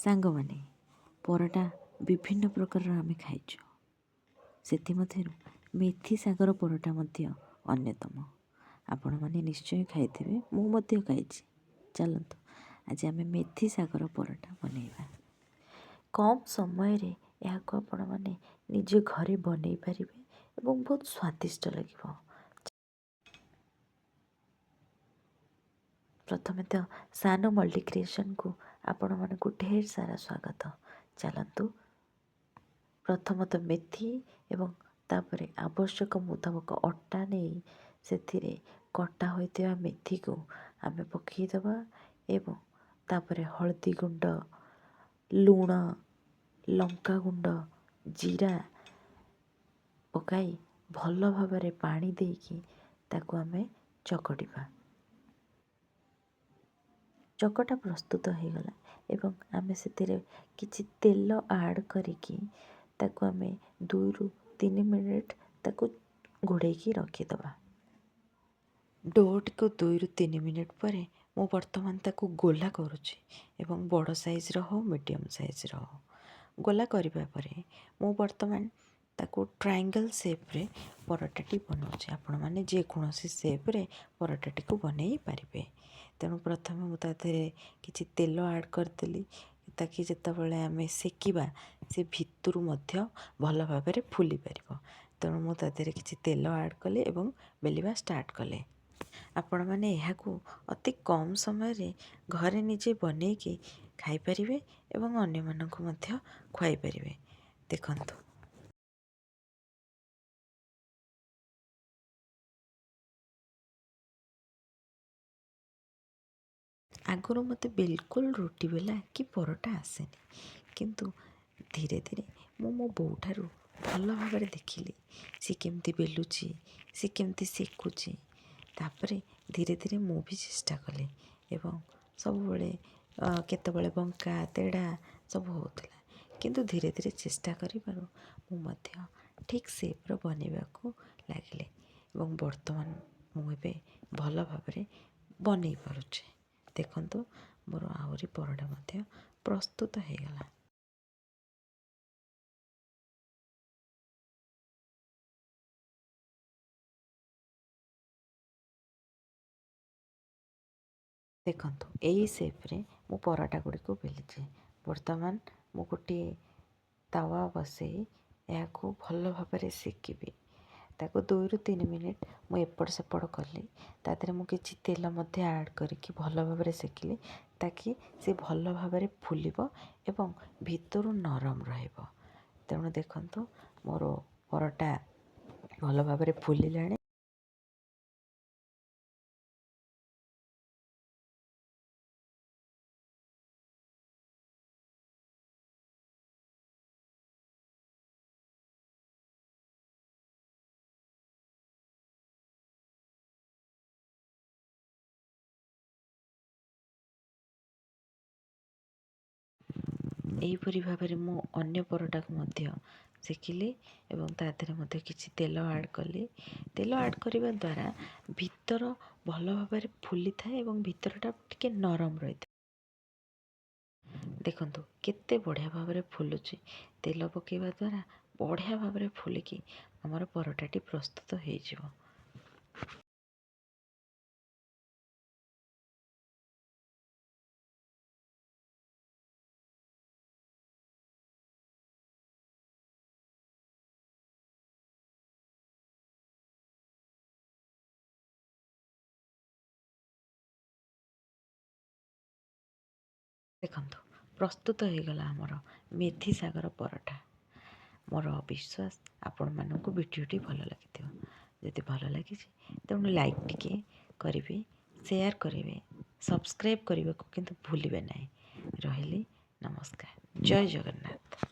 ସାଙ୍ଗମାନେ, ପରଟା ବିଭିନ୍ନ ପ୍ରକାରର ଆମେ ଖାଇଛୁ। ସେଥିମଧ୍ୟରୁ ମେଥି ଶାଗର ପରଟା ମଧ୍ୟ ଅନ୍ୟତମ। ଆପଣମାନେ ନିଶ୍ଚୟ ଖାଇଥିବେ, ମୁଁ ମଧ୍ୟ ଖାଇଛି। ଚାଲନ୍ତୁ ଆଜି ଆମେ ମେଥି ଶାଗର ପରଟା ବନେଇବା। କମ୍ ସମୟରେ ଏହାକୁ ଆପଣମାନେ ନିଜେ ଘରେ ବନେଇ ପାରିବେ ଏବଂ ବହୁତ ସ୍ୱାଦିଷ୍ଟ ଲାଗିବ। ପ୍ରଥମେ ତ ସାନ ମଲ୍ଟି କ୍ରିଏସନ୍କୁ ଆପଣମାନଙ୍କୁ ଢେର ସାରା ସ୍ୱାଗତ। ଚାଲନ୍ତୁ ପ୍ରଥମତଃ ମେଥି ଏବଂ ତାପରେ ଆବଶ୍ୟକ ମୁତାବକ ଅଟା ନେଇ ସେଥିରେ କଟା ହୋଇଥିବା ମେଥିକୁ ଆମେ ପକାଇଦେବା ଏବଂ ତାପରେ ହଳଦୀ ଗୁଣ୍ଡ, ଲୁଣ, ଲଙ୍କାଗୁଣ୍ଡ, ଜିରା ପକାଇ ଭଲ ଭାବରେ ପାଣି ଦେଇକି ତାକୁ ଆମେ ଚକଟିବା। ଚକଟା ପ୍ରସ୍ତୁତ ହୋଇଗଲା ଏବଂ ଆମେ ସେଥିରେ କିଛି ତେଲ ଆଡ଼୍ କରିକି ତାକୁ ଆମେ 2ରୁ 3 ମିନିଟ୍ ତାକୁ ଘୋଡ଼େଇକି ରଖିଦେବା। ଡୋଟିକୁ 2ରୁ 3 ମିନିଟ୍ ପରେ ମୁଁ ବର୍ତ୍ତମାନ ତାକୁ ଗୋଲା କରୁଛି ଏବଂ ବଡ଼ ସାଇଜ୍ର ହଉ ମିଡ଼ିୟମ୍ ସାଇଜ୍ର ହଉ ଗୋଲା କରିବା ପରେ ମୁଁ ବର୍ତ୍ତମାନ ତାକୁ ଟ୍ରାୟାଙ୍ଗଲ୍ ସେପ୍ରେ ପରଟାଟି ବନାଉଛି। ଆପଣମାନେ ଯେକୌଣସି ସେପ୍ରେ ପରଟାଟିକୁ ବନେଇ ପାରିବେ। ତେଣୁ ପ୍ରଥମେ ମୁଁ ତା ଦେହରେ କିଛି ତେଲ ଆଡ଼୍ କରିଦେଲି ତାକି ଯେତେବେଳେ ଆମେ ସେକିବା ସେ ଭିତରୁ ମଧ୍ୟ ଭଲ ଭାବରେ ଫୁଲି ପାରିବ। ତେଣୁ ମୁଁ ତା ଦେହରେ କିଛି ତେଲ ଆଡ଼୍ କଲି ଏବଂ ବେଲିବା ଷ୍ଟାର୍ଟ କଲେ। ଆପଣମାନେ ଏହାକୁ ଅତି କମ୍ ସମୟରେ ଘରେ ନିଜେ ବନେଇକି ଖାଇପାରିବେ ଏବଂ ଅନ୍ୟମାନଙ୍କୁ ମଧ୍ୟ ଖୁଆଇପାରିବେ। ଦେଖନ୍ତୁ ଆଗରୁ ମୋତେ ବିଲକୁଲ ରୁଟି ବେଲା କି ପରଟା ଆସେନି, କିନ୍ତୁ ଧୀରେ ଧୀରେ ମୁଁ ମୋ ବୋଉଠାରୁ ଭଲ ଭାବରେ ଦେଖିଲି ସେ କେମିତି ବେଲୁଛି, ସେ କେମିତି ସେକୁଛି। ତାପରେ ଧୀରେ ଧୀରେ ମୁଁ ବି ଚେଷ୍ଟା କଲି ଏବଂ ସବୁବେଳେ କେତେବେଳେ ବଙ୍କା ତେଢ଼ା ସବୁ ହେଉଥିଲା, କିନ୍ତୁ ଧୀରେ ଧୀରେ ଚେଷ୍ଟା କରିବାରୁ ମୁଁ ମଧ୍ୟ ଠିକ୍ ସେପ୍ର ବନେଇବାକୁ ଲାଗିଲି ଏବଂ ବର୍ତ୍ତମାନ ମୁଁ ଏବେ ଭଲ ଭାବରେ ବନେଇ ପାରୁଛି। ଦେଖନ୍ତୁ ମୋର ଆହୁରି ପରଟା ମଧ୍ୟ ପ୍ରସ୍ତୁତ ହୋଇଗଲା। ଦେଖନ୍ତୁ ଏଇ ସେପ୍ରେ ମୁଁ ପରଟା ଗୁଡ଼ିକୁ ବେଲିଛି। ବର୍ତ୍ତମାନ ମୁଁ ଗୋଟିଏ ତାୱା ବସେଇ ଏହାକୁ ଭଲ ଭାବରେ ସେକିବି। ତାକୁ 2ରୁ 3 ମିନିଟ୍ ମୁଁ ଏପଟ ସେପଟ କଲି। ତା ଦେହରେ ମୁଁ କିଛି ତେଲ ମଧ୍ୟ ଆଡ଼୍ କରିକି ଭଲ ଭାବରେ ସେକିଲି ତାକି ସେ ଭଲ ଭାବରେ ଫୁଲିବ ଏବଂ ଭିତରୁ ନରମ ରହିବ। ତେଣୁ ଦେଖନ୍ତୁ ମୋର ପରଟା ଭଲ ଭାବରେ ଫୁଲିଲାଣି। ଏହିପରି ଭାବରେ ମୁଁ ଅନ୍ୟ ପରଟାକୁ ମଧ୍ୟ ସେକିଲି ଏବଂ ତା ଦେହରେ ମଧ୍ୟ କିଛି ତେଲ ଆଡ଼୍ କଲି। ତେଲ ଆଡ଼୍ କରିବା ଦ୍ୱାରା ଭିତର ଭଲ ଭାବରେ ଫୁଲିଥାଏ ଏବଂ ଭିତରଟା ଟିକେ ନରମ ରହିଥାଏ। ଦେଖନ୍ତୁ କେତେ ବଢ଼ିଆ ଭାବରେ ଫୁଲୁଛି। ତେଲ ପକାଇବା ଦ୍ୱାରା ବଢ଼ିଆ ଭାବରେ ଫୁଲିକି ଆମର ପରଟାଟି ପ୍ରସ୍ତୁତ ହୋଇଯିବ। ଦେଖନ୍ତୁ ପ୍ରସ୍ତୁତ ହୋଇଗଲା ଆମର ମେଥି ଶାଗର ପରଟା। ମୋର ବିଶ୍ୱାସ ଆପଣମାନଙ୍କୁ ଭିଡ଼ିଓଟି ଭଲ ଲାଗିଥିବ। ଯଦି ଭଲ ଲାଗିଛି ତେଣୁ ଲାଇକ୍ ଟିକେ କରିବେ, ସେୟାର କରିବେ, ସବସ୍କ୍ରାଇବ୍ କରିବାକୁ କିନ୍ତୁ ଭୁଲିବେ ନାହିଁ। ରହିଲି, ନମସ୍କାର, ଜୟ ଜଗନ୍ନାଥ।